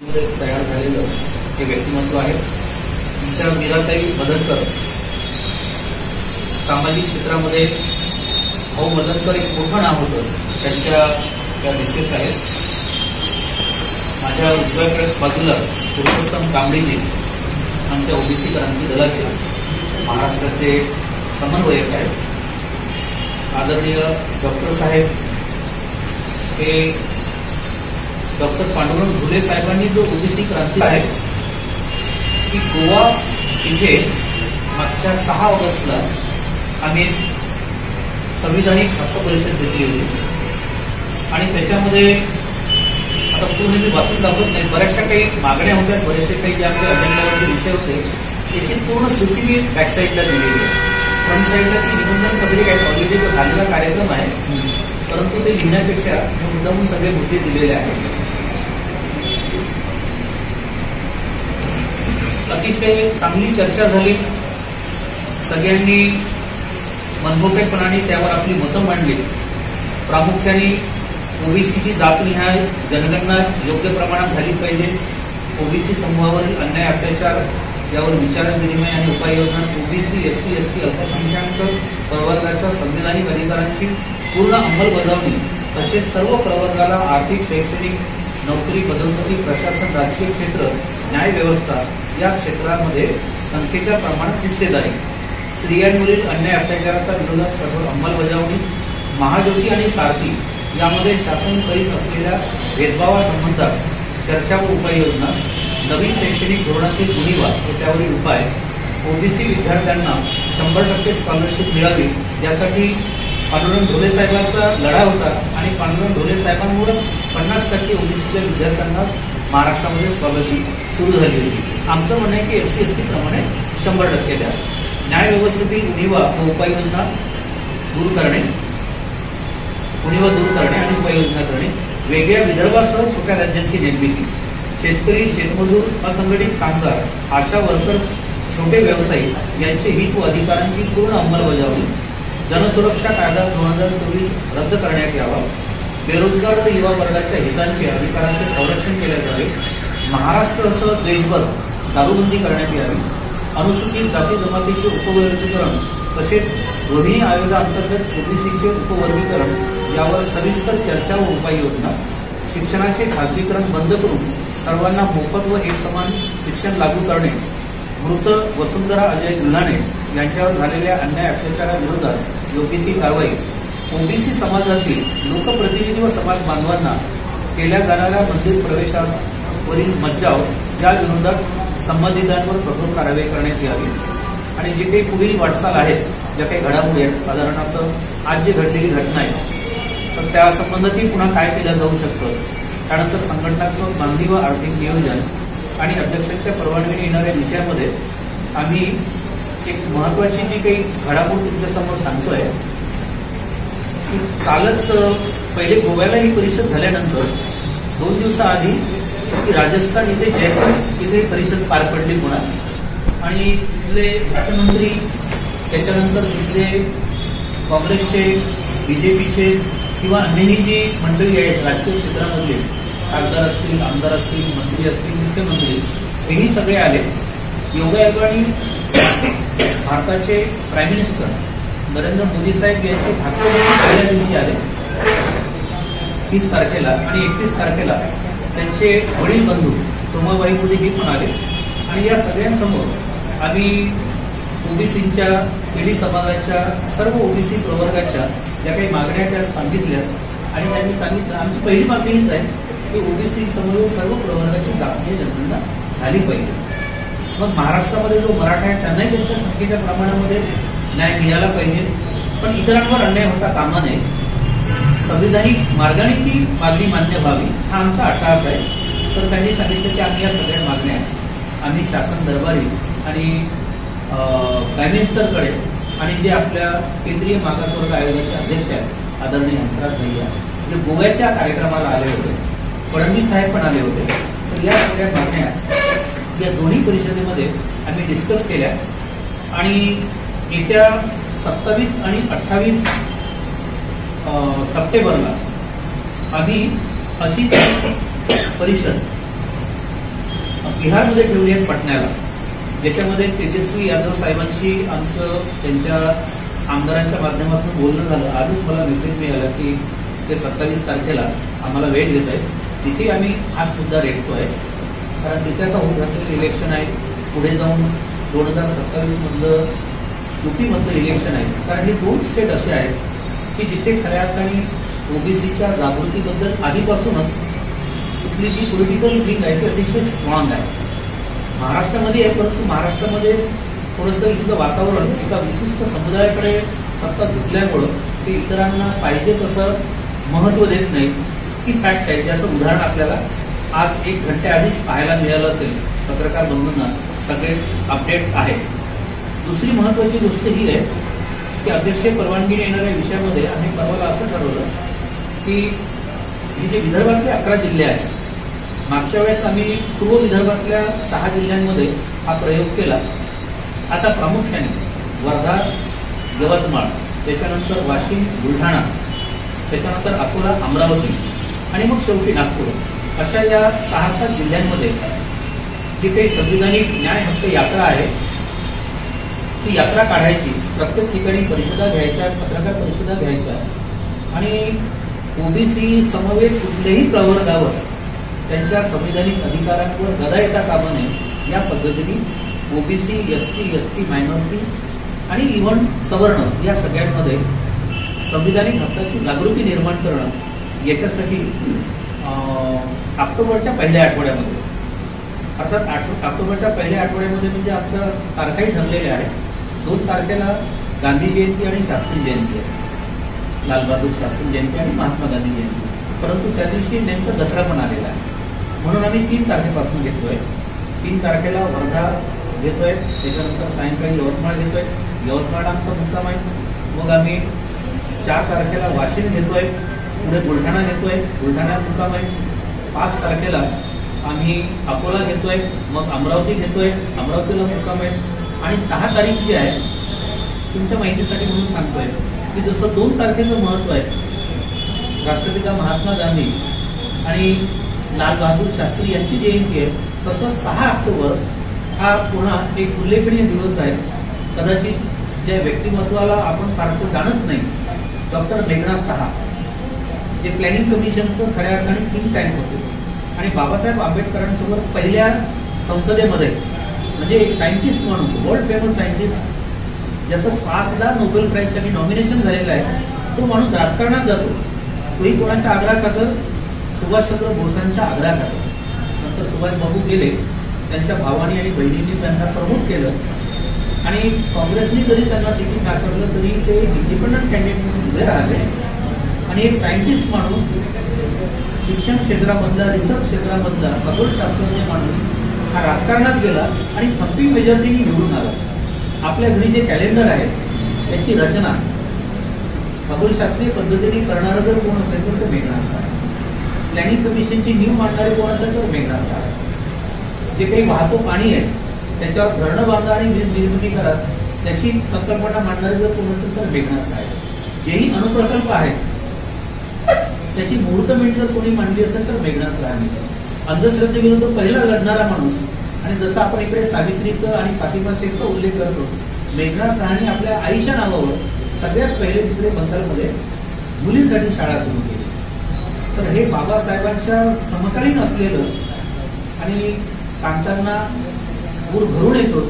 तयार झालेलं हे व्यक्तिमत्व आहे. तिच्या मीराताई मदनकर सामाजिक क्षेत्रामध्ये भाऊ मदनकर एक मोठं नाव होतं. त्यांच्या त्या मिसेस आहेत. माझ्या उजव्या बाजूला पुरुषोत्तम कांबळीजी आमच्या ओबीसी क्रांती दलाचे महाराष्ट्राचे समन्वयक आहेत. आदरणीय डॉक्टर साहेब हे डॉक्टर पांडुरंग घुले साहेबांनी जो ओबीसी क्रांती आहे की गोवा इथे मागच्या 6 ऑगस्टला आम्ही संविधानिक हक्क परिषद घेतली होती आणि त्याच्यामध्ये आता पूर्ण मी वाचून दाखवत नाही, बऱ्याचशा काही मागण्या होत्या, बरेचसे काही जे आपल्या अजेंड्यावरचे विषय होते त्याची पूर्ण सूची मी बॅकसाईडला दिलेली आहे. फ्रंट साईडला ती निबंधन पत्रिका आहे, ऑलरेडी तो झालेला कार्यक्रम आहे, परंतु ते लिहिण्यापेक्षा मुद्दामून सगळे मुद्दे दिलेले आहेत. अतिशय चांगली चर्चा झाली. सगळ्यांनी मनमोकळेपणाने त्यावर आपली मतं मांडली. प्रामुख्याने ओबीसीची जातनिहाय जनगणना योग्य प्रमाणात झाली पाहिजे. ओबीसी समूहावरील अन्याय अत्याचार यावर विचारविनिमय आणि उपाययोजना. ओबीसी एससी एसटी अल्पसंख्याक प्रवर्गाच्या संविधानिक अधिकारांची पूर्ण अंमलबजावणी तसेच सर्व प्रवर्गाला आर्थिक शैक्षणिक नोकरी पदोन्नती प्रशासन राजकीय क्षेत्र न्याय व्यवस्था या क्षेत्रामध्ये संख्येच्या प्रमाणात हिस्सेदारी. स्त्रियांवरील अन्याय अत्याचाराच्या विरोधात कठोर अंमलबजावणी. महाज्योती आणि सारथी यामध्ये शासन करीत असलेल्या भेदभावासंबंधात चर्चा व उपाययोजना. नवीन शैक्षणिक धोरणातील उणीवा व त्यावरील उपाय. ओबीसी विद्यार्थ्यांना 100% स्कॉलरशिप मिळावी यासाठी पांडुरंग ढोले साहेबांचा लढा होता आणि पांडुरंग ढोले साहेबांमुळे 50% ओबीसीच्या विद्यार्थ्यांना महाराष्ट्रामध्ये स्कॉलरशिप सुरू झाली होती. आमचं म्हणणं आहे की एससी एसटी प्रमाणे 100% द्या. न्याय व्यवस्थेतील उणीवा व उपाययोजना दूर करणे आणि उपाययोजना करणे. वेगळ्या विदर्भासह छोट्या राज्यांची निर्मिती. शेतकरी, शेतमजूर, असंघटित कामगार, आशा वर्कर्स, छोटे व्यावसायिक यांचे हित व अधिकारांची पूर्ण अंमलबजावणी. जनसुरक्षा कायदा 2024 रद्द करण्यात यावा. बेरोजगार व युवा वर्गाच्या हितांचे अधिकारांचे संरक्षण केले जावे. महाराष्ट्रासह देशभर दारूबंदी करण्यात यावी. अनुसूचित जाती जमातीचे उपवर्गीकरण तसेच रोहिणी आयोगाअंतर्गत ओबीसीचे उपवर्गीकरण यावर सविस्तर चर्चा व उपाययोजना. शिक्षणाचे खासगीकरण बंद करून सर्वांना मोफत व एकसमान शिक्षण लागू करणे. मृत वसुंधरा अजय गुल्हाणे यांच्यावर झालेल्या अन्याय अत्याचाराविरोधात योग्य ती कारवाई. ओबीसी समाजातील लोकप्रतिनिधी व समाज बांधवांना केल्या जाणाऱ्या मंदिर प्रवेशावरील मज्जाव या विरोधात संबंधितांवर कठोर कारवाई करण्यात यावी. आणि जे काही पुढील वाटचाल आहेत, ज्या काही घडामोडी आहेत, साधारणतः आज जी घडलेली घटना आहे तर त्या संबंधातही पुन्हा काय केलं जाऊ शकतं. त्यानंतर संघटनात्मक बांधणी व आर्थिक नियोजन आणि अध्यक्षांच्या परवानगीने येणाऱ्या विषयामध्ये आम्ही एक महत्वाची जी काही घडामोड तुमच्यासमोर सांगतोय की कालच पहिले गोव्याला ही परिषद झाल्यानंतर 2 दिवसाआधी राजस्थान इथे जयपूर इथे परिषद पार पडली पुन्हा. आणि तिथले मुख्यमंत्री, त्याच्यानंतर तिथले काँग्रेसचे, बीजेपीचे किंवा अन्यही जी मंडळी आहेत राजकीय क्षेत्रामधले, खासदार असतील, आमदार असतील, मंत्री असतील, मुख्यमंत्री, हेही सगळे आले. योगायोगाने भारताचे प्राईम मिनिस्टर नरेंद्र मोदी साहेब यांचे पहिल्या दिवशी आले 30 तारखेला आणि 31 तारखेला त्यांचे वडील बंधू सोमाबाई मोदी हे पण आले. आणि या सगळ्यांसमोर आम्ही ओबीसीच्या, केडी समाजाच्या, सर्व ओबीसी प्रवर्गाच्या ज्या काही मागण्या त्या सांगितल्या आणि त्यांनी सांगितलं आमची पहिली मागणी हीच आहे की ओबीसी समोर सर्व प्रवर्गाची जातीय जनगणना झाली पाहिजे. मग महाराष्ट्रामध्ये जो मराठा आहे त्यांनाही त्यांच्या संख्येच्या प्रमाणामध्ये न्याय मिळाला पाहिजे, पण इतरांवर अन्याय होता कामा नये. संविधानिक मार्गाने ती मागणी मान्य व्हावी हा आमचा अट्टहास आहे. तर त्यांनी सांगितलं की आम्ही या सगळ्या मागण्या आम्ही शासन दरबारी आणि प्राईम मिनिस्टरकडे आणि जे आपल्या केंद्रीय मागासवर्ग आयोगाचे अध्यक्ष आहेत आदरणीय हंसराज भैया जे गोव्याच्या कार्यक्रमाला आले होते, फडणवीस साहेब पण आले होते, तर या सगळ्या मागण्या या दोन्ही परिषदेमध्ये आम्ही डिस्कस केल्या. आणि येत्या 27 आणि 28 सप्टेंबरला आम्ही अशीच परिषद बिहारमध्ये ठेवली आहेत पटण्याला, ज्याच्यामध्ये तेजस्वी यादव साहेबांशी आमचं त्यांच्या आमदारांच्या माध्यमातून बोलणं झालं. आजच मला मेसेज मिळाला की ते 27 तारखेला आम्हाला वेळ देत आहे. तिथे आम्ही हाच मुद्दा रेटतोय, कारण तिथे आता होत घातलेलं इलेक्शन आहे. पुढे जाऊन 2027 मधलं युपीमधलं इलेक्शन आहे. कारण हे 2 स्टेट असे आहेत की जिथे खऱ्या अर्थाने ओबीसीच्या जागृतीबद्दल आधीपासूनच तिथली जी पॉलिटिकल विंग आहे ती अतिशय स्ट्रॉंग आहे. महाराष्ट्रामध्ये आहे, परंतु महाराष्ट्रामध्ये थोडंसं इथलं वातावरण एका विशिष्ट समुदायाकडे सत्ता झुकल्यामुळं ते इतरांना पाहिजे तसं महत्त्व देत नाही. ही फॅक्ट आहे, ज्याचं उदाहरण आपल्याला आज 1 घंट्याआधीच पाहायला मिळालं असेल. पत्रकार बंधूंना सगळे अपडेट्स आहेत. दुसरी महत्त्वाची गोष्ट ही आहे की अध्यक्षीय परवानगीने येणाऱ्या विषयामध्ये आम्ही परवाला असं ठरवलं की हे जे विदर्भातले 11 जिल्हे आहेत, मागच्या वेळेस आम्ही पूर्व विदर्भातल्या 6 जिल्ह्यांमध्ये हा प्रयोग केला. आता प्रामुख्याने वर्धा, यवतमाळ, त्याच्यानंतर वाशिम, बुलढाणा, त्याच्यानंतर अकोला, अमरावती आणि मग शेवटी नागपूर, अशा या 6-7 जिल्ह्यांमध्ये जी काही संविधानिक न्याय हक्क यात्रा आहे ती यात्रा काढायची. प्रत्येक ठिकाणी परिषदा घ्यायच्या, पत्रकार परिषदा घ्यायच्या आणि ओबीसी समवेत कुठल्याही प्रवर्गावर त्यांच्या संविधानिक अधिकारांवर गदा येता कामा नये या पद्धतीने ओबीसी, एसटी, मायनॉरिटी आणि इव्हन सवर्ण या सगळ्यांमध्ये संविधानिक हक्काची जागृती निर्माण करणं, याच्यासाठी ऑक्टोबरच्या पहिल्या आठवड्यामध्ये, अर्थात ऑक्टोबरच्या पहिल्या आठवड्यामध्ये म्हणजे आमच्या तारखाही ठरलेल्या आहेत. 2 तारखेला गांधी जयंती आणि शास्त्री जयंती आहे, लालबहादूर शास्त्री जयंती आणि महात्मा गांधी जयंती. परंतु त्या दिवशी नेमकं दसरा पण आलेला आहे, म्हणून आम्ही 3 तारखेपासून घेतोय. 3 तारखेला वर्धा घेतोय, त्याच्यानंतर सायंकाळी यवतमाळ घेतोय. यवतमाळ आमचा मुक्काम आहे. मग आम्ही 4 तारखेला वाशिम घेतोय, पुढे बुलढाणा घेतोय, बुलढाणा मुक्काम आहे. 5 तारखेला आम्ही अकोला घेतोय, मग अमरावती घेतोय, अमरावतीला मुक्काम आहे. आणि 6 तारीख जी आहे तुमच्या माहितीसाठी म्हणून सांगतोय की जसं 2 तारखेचं महत्त्व आहे, राष्ट्रपिता महात्मा गांधी आणि लालबहादूर शास्त्री यांची जयंती आहे, तसं 6 ऑक्टोबर हा पुन्हा एक उल्लेखनीय दिवस आहे. कदाचित ज्या व्यक्तिमत्वाला आपण फारसं जाणत नाही, डॉक्टर मेघनाथ साहा, जे प्लॅनिंग कमिशनचं खऱ्या अर्थाने थिंक टँक होते आणि बाबासाहेब आंबेडकरांसोबत पहिल्या संसदेमध्ये, म्हणजे एक सायंटिस्ट माणूस, वर्ल्ड फेमस सायंटिस्ट, ज्याचं 5दा नोबेल प्राईजसाठी नॉमिनेशन झालेलं आहे, तो माणूस राजकारणात जातो. तोही कोणाच्या आग्रहाखातर, सुभाषचंद्र बोसांच्या आग्रहाखातर. नंतर सुभाषबाबू गेले, त्यांच्या भावानी आणि बहिणींनी त्यांना प्रमोट केलं आणि काँग्रेसने जरी त्यांना तिकीट नाकारलं तरी ते इंडिपेंडंट कॅन्डिडेट म्हणून उभे राहिले. आणि एक सायंटिस्ट माणूस, शिक्षण क्षेत्रामधला, रिसर्च क्षेत्रामधला खगोलशास्त्रज्ञ माणूस हा राजकारणात गेला आणि थम्पिंग मेजॉरिटीने निवडून आला. आपल्या घरी जे कॅलेंडर आहे त्याची रचना खगोलशास्त्रीय पद्धतीने करणारं जर कोण असेल तर ते मेघनाथ साहा. प्लॅनिंग कमिशनची नीव मांडणारे कोण असेल तर मेघनाथ साहा. जे काही वाहतं पाणी आहे त्याच्यावर धरणं बांधा आणि वीज निर्मिती करा, त्याची संकल्पना मांडणारे जर कोण असेल तर मेघनाथ साहा. जेही अणुप्रकल्प आहेत त्याची मुहूर्तमेढ जर कोणी मांडली असेल तर मेघनाथ साहा. अंधश्रद्धेविरुद्ध पहिला लढणारा माणूस, आणि जसं आपण इकडे सावित्रीचं आणि फातिमा शेखचा उल्लेख करतो, मेघनाथ साहाने आपल्या आईच्या नावावर सगळ्यात पहिले तिकडे बंगालमध्ये मुलींसाठी शाळा सुरू केली. तर हे बाबासाहेबांच्या समकालीन असलेलं, आणि सांगताना पूर भरून येतो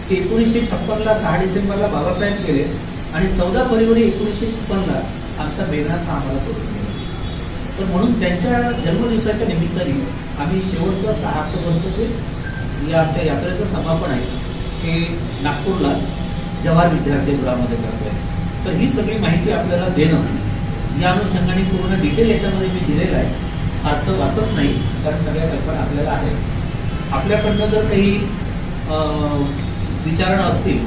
की 1956ला 6 डिसेंबरला बाबासाहेब गेले आणि 14 फरवरी 1956ला आमचा मेघनाथ साहा आम्हाला सोडून गेला. तर म्हणून त्यांच्या जन्मदिवसाच्या निमित्ताने आम्ही शेवटचं 6 ऑक्टोबरचं जे या आमच्या यात्रेचं समापन आहे ते नागपूरला जवाहर विद्यार्थीगृहामध्ये करतोय. तर ही सगळी माहिती आपल्याला देणं, या अनुषंगाने पूर्ण डिटेल याच्यामध्ये मी दिलेलं आहे. फारसं वाचत नाही, कारण सगळ्या कल्पना आपल्याला आहेत. आपल्याकडनं जर काही विचारणं असतील,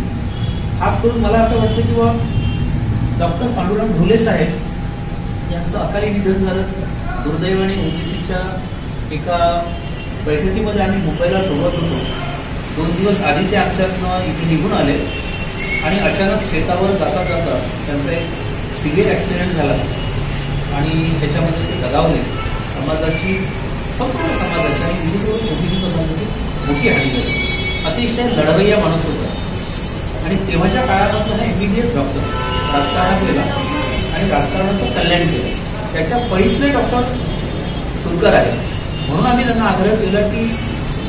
खास करून मला असं वाटतं की बा डॉक्टर पांडुरंग ढोले साहेब यांचं अकाली निधन झालं. दुर्दैवाने ओबीसीच्या एका बैठकीमध्ये आम्ही मुंबईला सोबत होतो. 2 दिवस आधी ते आमच्यातनं इथे निघून आले आणि अचानक शेतावर जाता जाता त्यांचा एक सिव्हिअर ॲक्सिडेंट झाला आणि त्याच्यामध्ये ते दगावले. समाजाची, संपूर्ण समाजाची आणि विविध ओबीसी समाजाची मोठी हानी झाली. अतिशय लढवय्या माणूस होता आणि तेव्हाच्या काळापासून MBBS डॉक्टर राजकारणात गेला आणि राजकारणाचं कल्याण केलं. त्याच्या पळीतले डॉक्टर सुरकर आहेत. म्हणून आम्ही त्यांना आग्रह केला की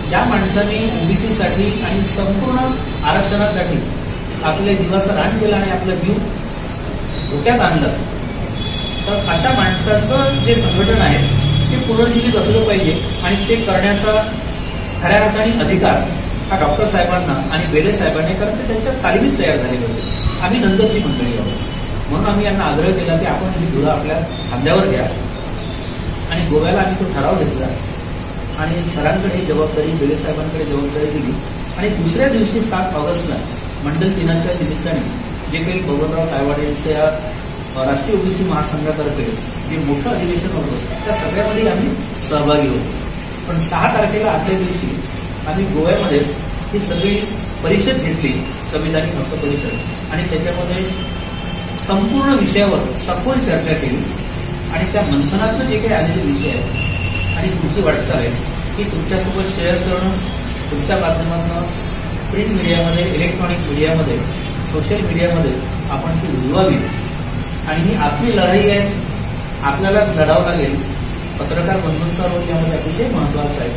ज्या माणसाने OBCसाठी आणि संपूर्ण आरक्षणासाठी आपल्या जीवाचं रान केलं आणि आपलं जीव धोक्यात आणलं, तर अशा माणसाचं जे संघटन आहे ते पुनर्जीवित असलं पाहिजे आणि ते करण्याचा खऱ्या अर्थाने अधिकार हा डॉक्टर साहेबांना आणि बेले साहेबांनी, कारण ते त्यांच्या तालमीत तयार झालेले होते. आम्ही नंतरची मंडळी आहोत. म्हणून आम्ही यांना आग्रह केला की आपण ही धुरा आपल्या खांद्यावर घ्या आणि गोव्याला आम्ही तो ठराव घेतला आणि सरांकडे जबाबदारी, बेले साहेबांकडे जबाबदारी दिली आणि दुसऱ्या दिवशी 7 ऑगस्टला मंडल दिनाच्या निमित्ताने जे काही बबनराव तायवाडे यांच्या राष्ट्रीय OBC महासंघातर्फे जे मोठं अधिवेशन होतं त्या सगळ्यामध्ये आम्ही सहभागी होतो. पण 6 तारखेला आदल्या दिवशी आम्ही गोव्यामध्येच ही सगळी परिषद घेतली, संविधानिक हक्क परिषद, आणि त्याच्यामध्ये संपूर्ण विषयावर सखोल चर्चा केली आणि त्या मंथनातून जे काही आलेले विषय आहेत आणि पुढची वाटचाल आहे की तुमच्यासोबत शेअर करणं, तुमच्या माध्यमातून प्रिंट मीडियामध्ये, इलेक्ट्रॉनिक मीडियामध्ये, सोशल मीडियामध्ये आपण ती रुजवावी. आणि ही आपली लढाई आहे, आपल्यालाच लढावं लागेल. पत्रकार बंधूंचा रोल यामध्ये अतिशय महत्त्वाचा आहे.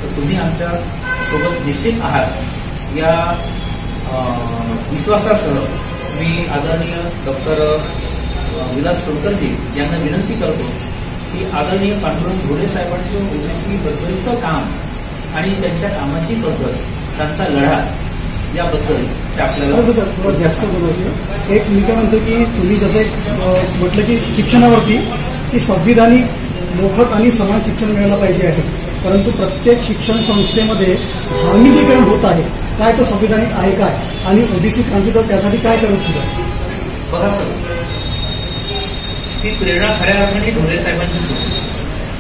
तर तुम्ही आमच्या सोबत निश्चित आहात या विश्वासासह मी आदरणीय डॉक्टर विलास सोनकरजी यांना विनंती करतो की आदरणीय पांडुरंग घोडे साहेबांचं OBC बद्दलचं काम आणि त्यांच्या कामाची पद्धत, त्यांचा लढा याबद्दल ते आपल्याला जास्त बोलायचं. एक मी काय म्हणतो की तुम्ही जसं म्हटलं की शिक्षणावरती की संविधानिक मोफत आणि समान शिक्षण मिळालं पाहिजे आहे, परंतु प्रत्येक शिक्षण संस्थेमध्ये धार्मिकीकरण होत आहे. काय तो संविधानिक आहे काय, आणि OBC क्रांतीदल त्यासाठी काय करू इच्छितो? बघा सर, ती प्रेरणा खऱ्या अर्थाने ढोले साहेबांची होती.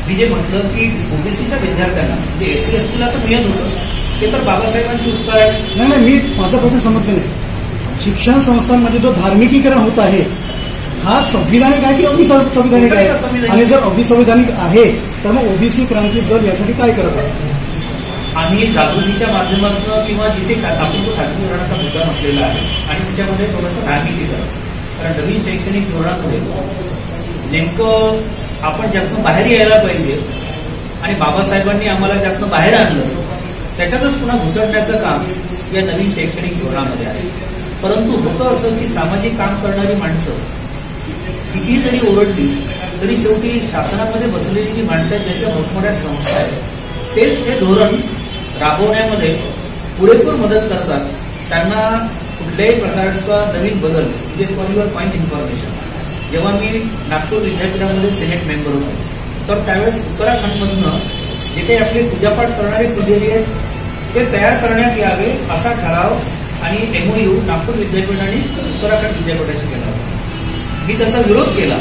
मी जे म्हटलं की OBCच्या विद्यार्थ्यांना जे SC ST ला तर मिळत होतं ते तर बाबासाहेबांची उपकार आहे. नाही, मी माझा प्रश्न समजले नाही. शिक्षण संस्थांमध्ये जो धार्मिकीकरण होत आहे हा संविधानिक आहे की अविसंविधानिक आहे? आणि जर अविसंविधानिक आहे तर मग OBC क्रांती दल यासाठी काय करत आहे? आम्ही जागृतीच्या माध्यमातून किंवा जिथे आपण तो खाजगीकरणाचा मुद्दा म्हटलेला आहे आणि त्याच्यामध्ये थोडंसं धार्मिकीकरण, कारण नवीन शैक्षणिक धोरणामध्ये नेमकं आपण ज्यातनं बाहेर यायला पाहिजे आणि बाबासाहेबांनी आम्हाला ज्यातनं बाहेर आणलं त्याच्यातच पुन्हा घुसडण्याचं काम या नवीन शैक्षणिक धोरणामध्ये आहे. परंतु होतं असं की सामाजिक काम करणारी माणसं कितीही जरी ओरडली तरी शेवटी शासनामध्ये बसलेली जी माणसं आहेत, ज्यांच्या मोठमोठ्या संस्था आहेत, तेच हे धोरण राबवण्यामध्ये पुरेपूर मदत करतात. त्यांना कुठल्याही प्रकारचा नवीन बदल, म्हणजे फॉर युअर पॉईंट इन्फॉर्मेशन, जेव्हा मी नागपूर विद्यापीठामध्ये सिनेट मेंबर होतो तर त्यावेळेस उत्तराखंडमधनं जे काही आपले पूजापाठ करणारे पुजारी आहेत ते तयार करण्यात यावे असा ठराव आणि MOU नागपूर विद्यापीठ आणि उत्तराखंड विद्यापीठाशी केला होता. मी त्याचा विरोध केला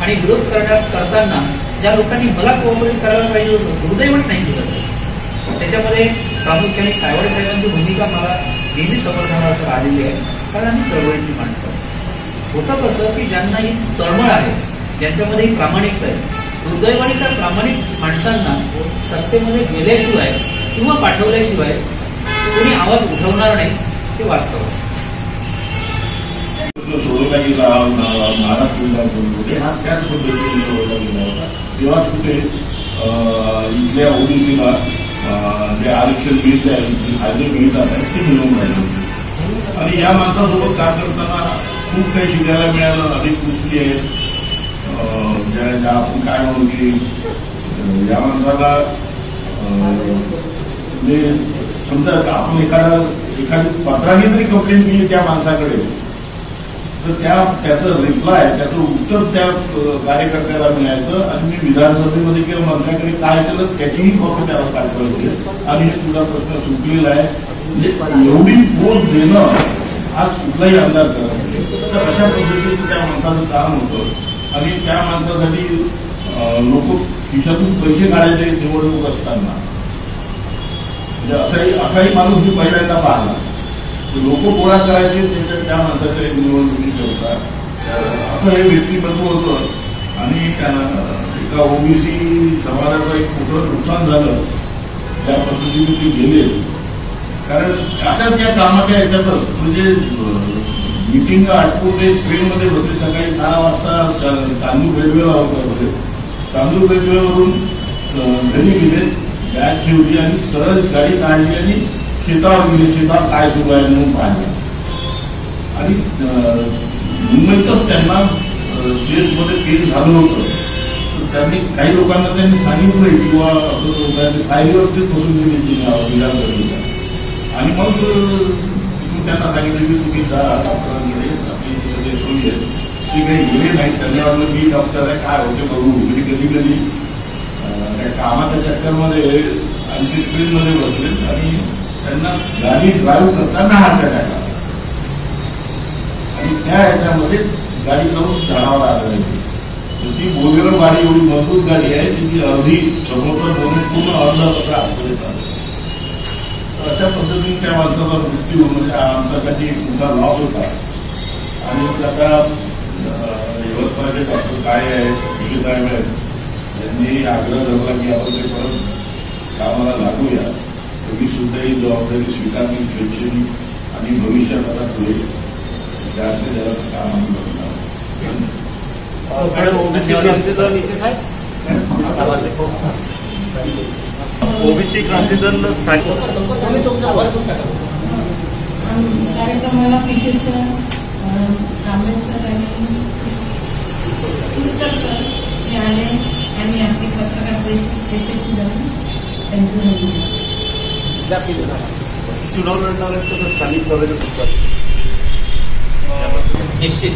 आणि विरोध करताना ज्या लोकांनी मला कोऑपरेट करायला पाहिजे होतं दुर्दैवच नाही केलं सर. त्याच्यामध्ये प्रामुख्याने तायवाडे साहेबांची भूमिका मला नेहमी समर्थनार्थ आलेली आहे, कारण आम्ही चळवळीची माणसं. होतं कसं की ज्यांना ही तळमळ आहे, ज्यांच्यामध्ये ही प्रामाणिकता आहे, दुर्दैवाने त्या प्रामाणिक माणसांना सत्तेमध्ये गेल्याशिवाय किंवा पाठवल्याशिवाय कोणी आवाज उठवणार नाही, ते वास्तव आहे. सोडवला गेला महाराष्ट्र हा त्याच पद्धतीने सोडवला गेला होता. तेव्हा कुठे इथल्या OBCला जे आरक्षण मिळत आहे, जे फायदे मिळतात आहेत ते मिळवून राहिले होते. आणि या माणसासोबत काम करताना खूप काही शिकायला मिळालं. अनेक गोष्टी आहेत ज्या आपण काय म्हणू की या माणसाला म्हणजे समजा आपण एखादी पत्राने तरी कंप्लेंट केली त्या माणसाकडे तर त्याचं रिप्लाय, त्याचं उत्तर त्या कार्यकर्त्याला मिळायचं आणि मी विधानसभेमध्ये किंवा मंत्र्याकडे काय केलं त्याचीही फक्त त्याला पाठवायची आणि हे तुझा प्रश्न सुटलेला आहे. म्हणजे एवढी पोच देणं आज कुठलाही आमदार करत नाही. तर अशा पद्धतीचं त्या माणसाचं काम होतं आणि त्या माणसासाठी लोक खिशातून पैसे काढायचे निवडणूक असताना. म्हणजे असाही माणूस मी पहिल्यांदा पाहिला. लोक गोळा करायचे त्या माणसाच्या निवडणुकीत होता. असं हे व्यक्तिमत्व होतं आणि त्यांना एका OBC समाजाचं एक मोठं नुकसान झालं ज्या पद्धतीने ते गेले, कारण अशाच या कामाच्या याच्यातच म्हणजे मिटिंग आटपून ते ट्रेनमध्ये बसले. सकाळी 6 वाजता तांदूळ रेल्वेला होते. तांदूळ रेल्वेवरून घरी गेले, बॅग ठेवली आणि सरळ गाडी काढली आणि शेतावर गेले. शेतात काय सुरू आहे म्हणून पाहिलं आणि मुंबईतच त्यांना केसमध्ये केस झालं होतं. तर त्यांनी काही लोकांना त्यांनी सांगितलं किंवा फायलीवरतीच सोडून दिली विधानसभेला. आणि मग त्यांना सांगितलं की तुम्ही जा डॉक्टरांकडे, आपली सगळे सोयी आहेत. ते काही गेले नाही. त्यांनी वाटलं मी डॉक्टर आहे, काय होते बघू. म्हणजे कधी कधी त्या कामाच्या चक्करमध्ये आणखी ट्रेनमध्ये बसले आणि त्यांना गाडी ड्राईव्ह करताना हात टाकला आणि त्या ह्याच्यामध्ये गाडी करून झाडावर आढळली. ती बोलेरो गाडी एवढी मजबूत गाडी आहे की ती अर्धी समोर बोलून पूर्ण अर्धा कसा आतमध्ये चालू. अशा पद्धतीने त्या माणसाचा मृत्यू म्हणजे आमच्यासाठी एक मोठा लॉस होता. आणि आता यवतमाळचे डॉक्टर काय आहेत, साहेब आहेत, त्यांनी आग्रह धरला की आपण ते परत कामाला लागूया. तुम्ही सुद्धा ही जबाबदारी स्वीकारली शैक्षणिक आणि भविष्यात आता पुढे त्यातले जरा काम आम्ही करणार. ओबीसी क्रांती दल कार्यक्रमाला विशेष आंबेडकर आणि सुरकर सर हे आले आणि आपली पत्रकार परिषद झाली. चुनाव लढणार आहेत तर स्थानिक स्वराज्य निश्चित